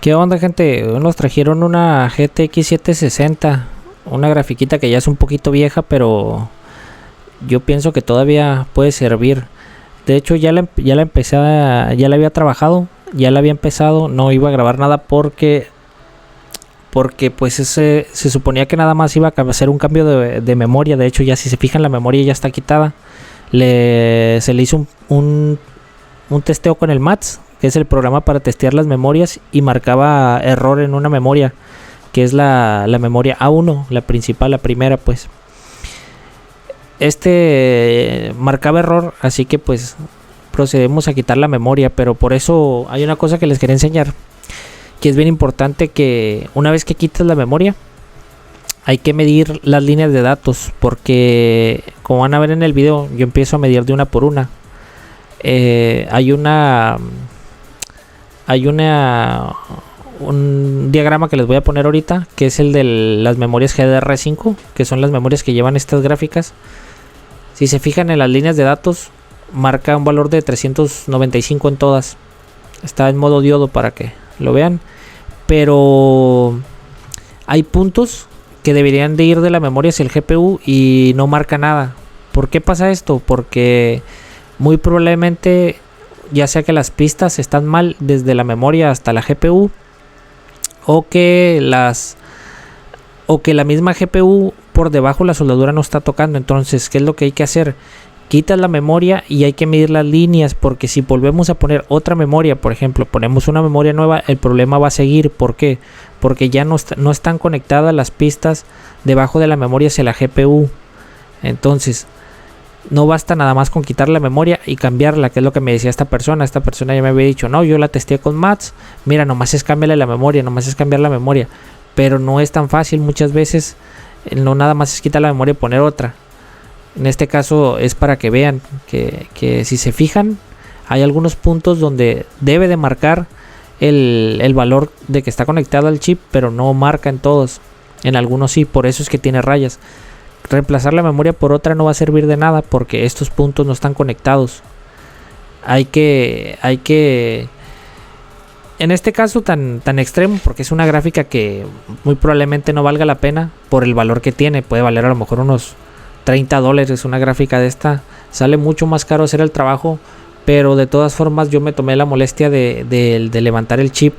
¿Qué onda, gente? Hoy nos trajeron una GTX 760, una grafiquita que ya es un poquito vieja, pero yo pienso que todavía puede servir. De hecho, ya la empecé, ya la había trabajado, ya la había empezado, no iba a grabar nada porque pues se suponía que nada más iba a hacer un cambio de memoria. De hecho, ya si se fijan, la memoria ya está quitada. Se le hizo un testeo con el MATS, que es el programa para testear las memorias, y marcaba error en una memoria, que es la memoria A1, la principal, la primera. Pues marcaba error, así que pues procedemos a quitar la memoria. Pero por eso hay una cosa que les quería enseñar, que es bien importante, que una vez que quitas la memoria hay que medir las líneas de datos, porque como van a ver en el video, yo empiezo a medir de una por una. Hay un diagrama que les voy a poner ahorita, que es el de las memorias GDR5, que son las memorias que llevan estas gráficas. Si se fijan en las líneas de datos, marca un valor de 395 en todas. Está en modo diodo para que lo vean, pero hay puntos que deberían de ir de la memoria hacia el GPU y no marca nada. ¿Por qué pasa esto? Porque muy probablemente, ya sea que las pistas están mal desde la memoria hasta la GPU, o que la misma GPU por debajo la soldadura no está tocando. Entonces, ¿qué es lo que hay que hacer? Quitas la memoria y hay que medir las líneas, porque si volvemos a poner otra memoria, por ejemplo, ponemos una memoria nueva, el problema va a seguir. ¿Por qué? Porque ya no están conectadas las pistas debajo de la memoria hacia la GPU. Entonces, no basta nada más con quitar la memoria y cambiarla, que es lo que me decía esta persona. Esta persona ya me había dicho, no, yo la testé con MATS, mira, nomás es cambiarle la memoria, nomás es cambiar la memoria. Pero no es tan fácil muchas veces, no nada más es quitar la memoria y poner otra. En este caso es para que vean que si se fijan, hay algunos puntos donde debe de marcar el valor de que está conectado al chip, pero no marca en todos. En algunos sí, por eso es que tiene rayas. Reemplazar la memoria por otra no va a servir de nada, porque estos puntos no están conectados. Hay que en este caso tan extremo, porque es una gráfica que muy probablemente no valga la pena por el valor que tiene. Puede valer a lo mejor unos $30. Una gráfica de esta sale mucho más caro hacer el trabajo, pero de todas formas yo me tomé la molestia de levantar el chip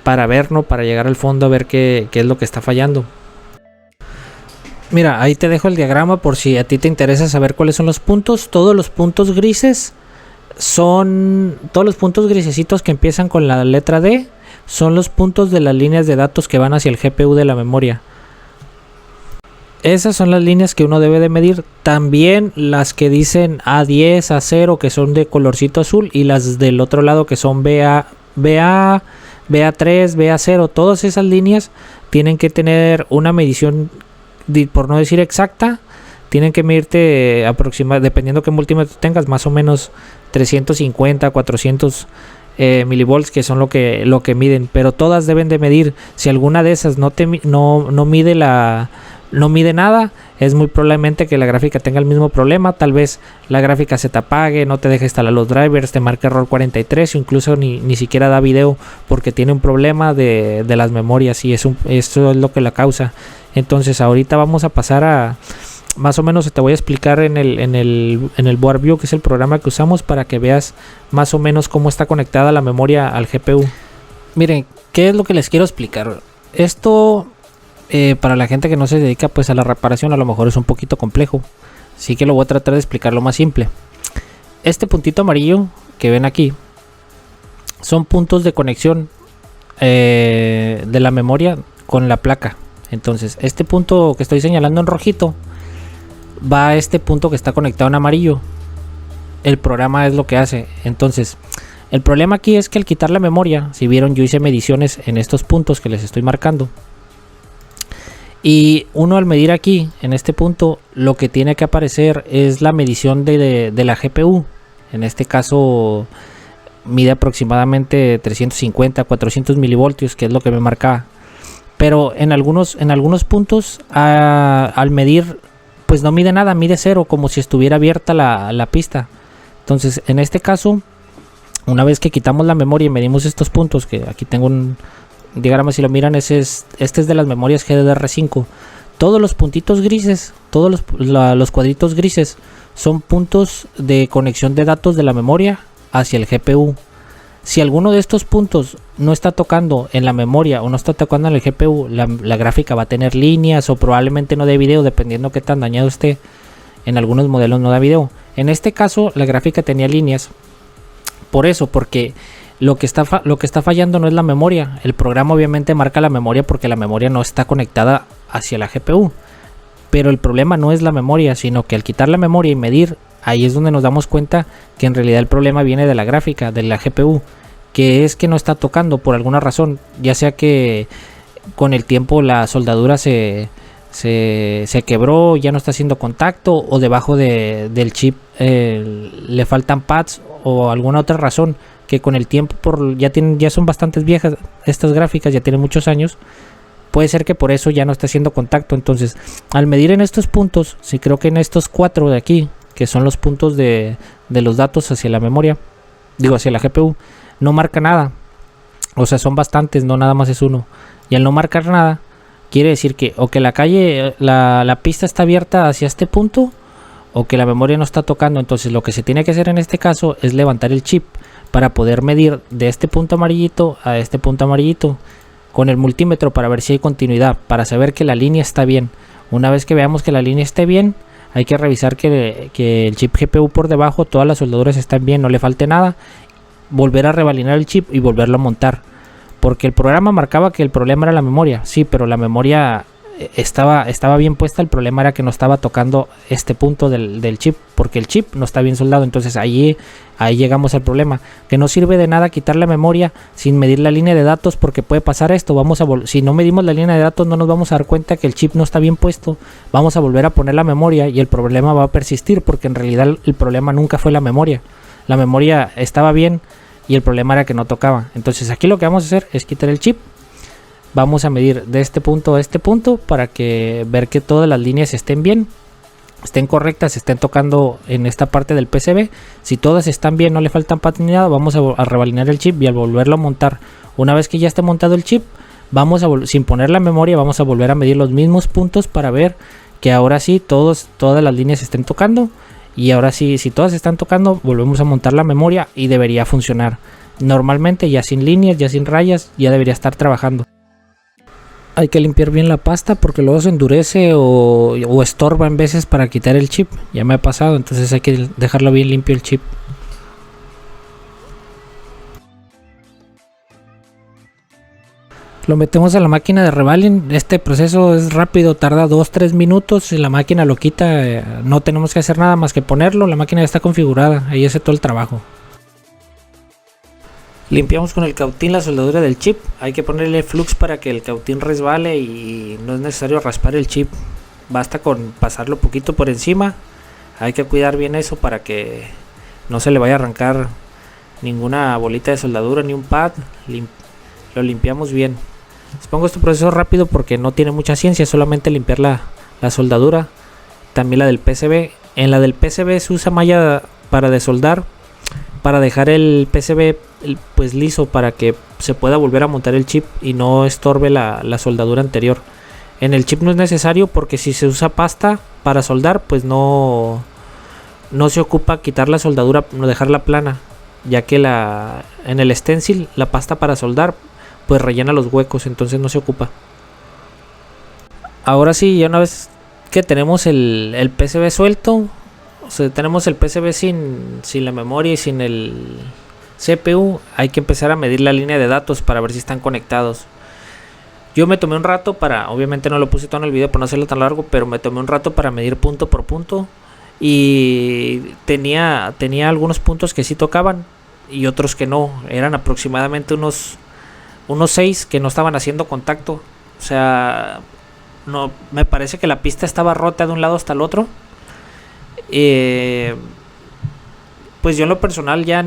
para ver, ¿no? Para llegar al fondo a ver qué es lo que está fallando. Mira, ahí te dejo el diagrama por si a ti te interesa saber cuáles son los puntos. Todos los puntos grises todos los puntos grisecitos que empiezan con la letra D son los puntos de las líneas de datos que van hacia el GPU de la memoria. Esas son las líneas que uno debe de medir. También las que dicen A10, A0, que son de colorcito azul, y las del otro lado que son BA, BA3, BA0. Todas esas líneas tienen que tener una medición, por no decir exacta, tienen que medirte aproximadamente, dependiendo qué multímetro tengas, más o menos 350, 400 milivolts, que son lo que miden. Pero todas deben de medir. Si alguna de esas no mide nada, es muy probablemente que la gráfica tenga el mismo problema. Tal vez la gráfica se te apague, no te deje instalar los drivers, te marca error 43, o incluso ni siquiera da video, porque tiene un problema de las memorias, y eso es lo que la causa. Entonces ahorita vamos a pasar a, más o menos te voy a explicar en el BoardView, que es el programa que usamos, para que veas más o menos cómo está conectada la memoria al GPU. Miren, ¿qué es lo que les quiero explicar? Esto, para la gente que no se dedica pues a la reparación, a lo mejor es un poquito complejo, así que lo voy a tratar de explicar lo más simple. Este puntito amarillo que ven aquí son puntos de conexión de la memoria con la placa. Entonces, este punto que estoy señalando en rojito va a este punto que está conectado en amarillo. El programa es lo que hace. Entonces, el problema aquí es que al quitar la memoria, si vieron, yo hice mediciones en estos puntos que les estoy marcando, y uno al medir aquí en este punto, lo que tiene que aparecer es la medición de la GPU. En este caso mide aproximadamente 350, 400 milivoltios, que es lo que me marcaba. Pero en algunos puntos, al medir, pues no mide nada, mide 0, como si estuviera abierta la pista. Entonces, en este caso, una vez que quitamos la memoria y medimos estos puntos, que aquí tengo diagrama, si lo miran, este es de las memorias GDDR5. Todos los puntitos grises, todos los cuadritos grises son puntos de conexión de datos de la memoria hacia el GPU. Si alguno de estos puntos no está tocando en la memoria o no está tocando en el GPU, la gráfica va a tener líneas o probablemente no dé video, dependiendo qué tan dañado esté. En algunos modelos no da video. En este caso la gráfica tenía líneas. Por eso, porque lo que está fallando no es la memoria. El programa obviamente marca la memoria porque la memoria no está conectada hacia la GPU. Pero el problema no es la memoria, sino que al quitar la memoria y medir, ahí es donde nos damos cuenta que en realidad el problema viene de la gráfica, de la GPU, que es que no está tocando por alguna razón, ya sea que con el tiempo la soldadura se quebró, ya no está haciendo contacto, o debajo del chip le faltan pads, o alguna otra razón que con el tiempo ya son bastantes viejas estas gráficas, ya tienen muchos años. Puede ser que por eso ya no esté haciendo contacto. Entonces, al medir en estos puntos, sí, creo que en estos 4 de aquí, que son los puntos de los datos hacia la memoria, hacia la GPU, no marca nada. O sea, son bastantes, no nada más es uno. Y al no marcar nada, quiere decir que o que la pista está abierta hacia este punto, o que la memoria no está tocando. Entonces, lo que se tiene que hacer en este caso es levantar el chip para poder medir de este punto amarillito a este punto amarillito con el multímetro, para ver si hay continuidad, para saber que la línea está bien. Una vez que veamos que la línea esté bien, hay que revisar que el chip GPU por debajo, todas las soldaduras están bien, no le falte nada, volver a rebalinar el chip y volverlo a montar, porque el programa marcaba que el problema era la memoria, sí, pero la memoria estaba bien puesta. El problema era que no estaba tocando este punto del chip, porque el chip no está bien soldado. Entonces ahí llegamos al problema, que no sirve de nada quitar la memoria sin medir la línea de datos, porque puede pasar esto. Si no medimos la línea de datos, no nos vamos a dar cuenta que el chip no está bien puesto, vamos a volver a poner la memoria y el problema va a persistir, porque en realidad el problema nunca fue la memoria estaba bien y el problema era que no tocaba. Entonces aquí lo que vamos a hacer es quitar el chip. Vamos a medir de este punto a este punto para ver que todas las líneas estén bien, estén correctas, estén tocando en esta parte del PCB. Si todas están bien, no le faltan pads ni nada, vamos a rebalinar el chip y al volverlo a montar, una vez que ya esté montado el chip, sin poner la memoria, vamos a volver a medir los mismos puntos para ver que ahora sí todas las líneas estén tocando. Y ahora sí, si todas están tocando, volvemos a montar la memoria y debería funcionar. Normalmente ya sin líneas, ya sin rayas, ya debería estar trabajando. Hay que limpiar bien la pasta porque luego se endurece o estorba en veces para quitar el chip. Ya me ha pasado, entonces hay que dejarlo bien limpio el chip. Lo metemos a la máquina de rebalin. Este proceso es rápido, tarda 2-3 minutos y la máquina lo quita. No tenemos que hacer nada más que ponerlo, la máquina ya está configurada, ahí hace todo el trabajo. Limpiamos con el cautín la soldadura del chip. Hay que ponerle flux para que el cautín resbale y no es necesario raspar el chip. Basta con pasarlo poquito por encima. Hay que cuidar bien eso para que no se le vaya a arrancar ninguna bolita de soldadura ni un pad. Lo limpiamos bien. Les pongo este proceso rápido porque no tiene mucha ciencia, solamente limpiar la soldadura. También la del PCB. En la del PCB se usa malla para desoldar, para dejar el PCB pues liso, para que se pueda volver a montar el chip y no estorbe la soldadura anterior. En el chip no es necesario, porque si se usa pasta para soldar, pues no se ocupa quitar la soldadura, no dejarla plana, ya que en el stencil la pasta para soldar pues rellena los huecos, entonces no se ocupa. Ahora sí, ya una vez que tenemos el PCB suelto, o sea, tenemos el PCB sin la memoria y sin el CPU, hay que empezar a medir la línea de datos para ver si están conectados. Yo me tomé un rato obviamente no lo puse todo en el video para no hacerlo tan largo, pero me tomé un rato para medir punto por punto y tenía algunos puntos que sí tocaban y otros que no. Eran aproximadamente unos 6 que no estaban haciendo contacto. O sea, no, me parece que la pista estaba rota de un lado hasta el otro. Pues yo en lo personal ya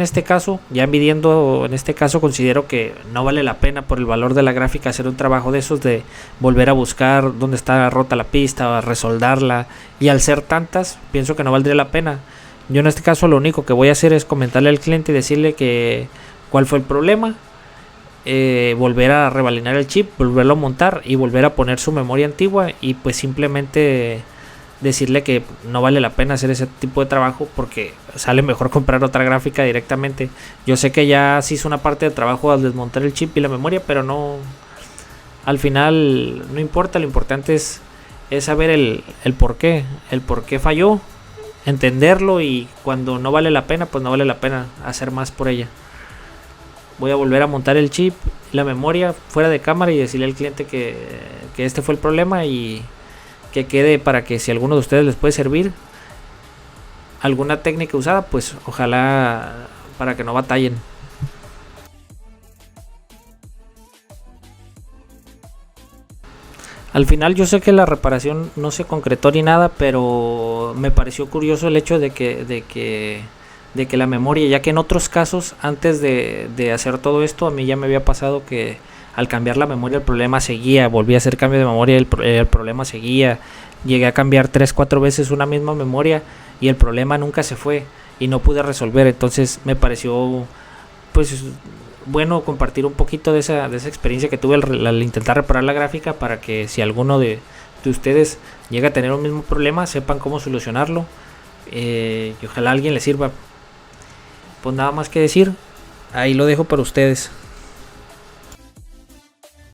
midiendo en este caso considero que no vale la pena por el valor de la gráfica hacer un trabajo de esos, de volver a buscar dónde está rota la pista, a resoldarla, y al ser tantas pienso que no valdría la pena. Yo en este caso lo único que voy a hacer es comentarle al cliente y decirle cuál fue el problema, volver a revalidar el chip, volverlo a montar y volver a poner su memoria antigua, y pues simplemente decirle que no vale la pena hacer ese tipo de trabajo porque sale mejor comprar otra gráfica directamente. Yo sé que ya se hizo una parte de trabajo al desmontar el chip y la memoria, pero no, al final no importa, lo importante es saber el por qué falló, entenderlo, y cuando no vale la pena, pues no vale la pena hacer más por ella. Voy a volver a montar el chip, la memoria fuera de cámara, y decirle al cliente que este fue el problema, y que quede para que si a alguno de ustedes les puede servir alguna técnica usada, pues ojalá, para que no batallen. Al final yo sé que la reparación no se concretó ni nada, pero me pareció curioso el hecho de que la memoria, ya que en otros casos antes de hacer todo esto, a mí ya me había pasado que al cambiar la memoria el problema seguía, volví a hacer cambio de memoria, el problema seguía, llegué a cambiar 3-4 veces una misma memoria y el problema nunca se fue y no pude resolver. Entonces me pareció pues bueno compartir un poquito de esa experiencia que tuve al intentar reparar la gráfica, para que si alguno de ustedes llega a tener un mismo problema, sepan cómo solucionarlo, y ojalá a alguien le sirva. Pues nada más que decir, ahí lo dejo para ustedes.